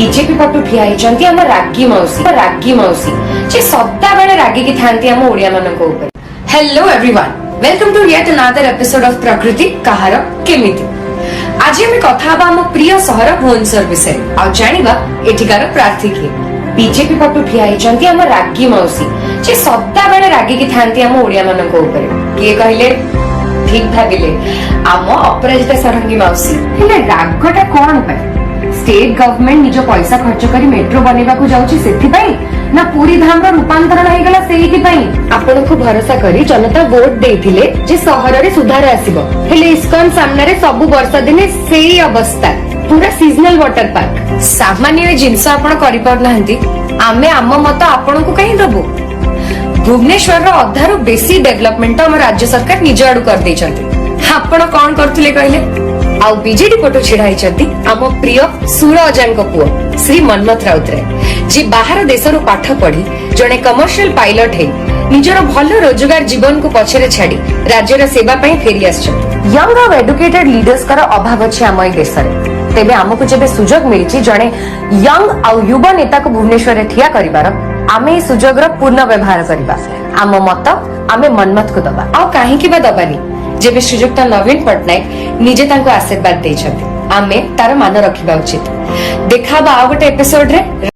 BJP पटु ठिया होइचंती हम रागी मौसी जे सदा बेले रागी की थांती हम ओडिया मानक ऊपर। Hello everyone, welcome to yet another episode of प्रकृति कहार केमिति। आज हम कथा हबा हम प्रिय सहर भुवनेश्वर विषय आ जानिबा एठिकार प्रार्थी किए। बीजेपी पटु ठिया होइचंती हम रागी मौसी जे सदा बेले रागी की थांती हम ओडिया मानक ऊपर। किए कहले ठीक भाबिले आम अपराजिता सरंगी मौसी। हेले रागटा कोन पे? स्टेट गवर्नमेंट निज पैसा खर्च करी मेट्रो बनेबा को जाउची सेथिपाई ना पूरी धाम रो रूपांतरण हो गला सेहिथिपाई आपण को भरोसा करी जनता वोट देथिले जे शहर रे सुधार आसीबो। हेले इस्कॉन सामने रे सब वर्षा दिने सेही अवस्था पूरा सीजनल वाटर पार्क सामान्य जिनस आपण करि पार नाहंती। आमे आम मत आपण को कहीं दबो। भुवनेश्वर रो अधारो बेसी डेवलपमेंट हम राज्य सरकार निज आडू कर देछंती। आपण कोन करथुले कहले आउ बीजेडी पटो छिड़ाई आम प्रिय सुर अजान पुओ श्री मनमथ राउतराय जी बाहर देशरू पाठ पढ़ी जड़े कमर्शियल पायलट है निजर भल रोजगार जीवन को पछरे छाड़ी राज्यर सेवा पई फेरी आछन। यंग और एडुकेटेड लीडर्स कर अभाव अछि आम देश रे। तेबे हमकु जेबे सुजोग मिलिछि जड़े यंग आउ युवा नेता को भुवनेश्वर रे ठिया करिवार आमे सुजोग रो पूर्ण व्यवहार करिबा। आम मत आमे मनमथ को दबा आ काहे की बा दबानी जेबे श्रीजुक्ता नवीन पट्टनायक निजे तांको आशीर्वाद देइछथि। आमे तार मान रखिबा उचित। देखा बा आ गोटे एपिसोड रे।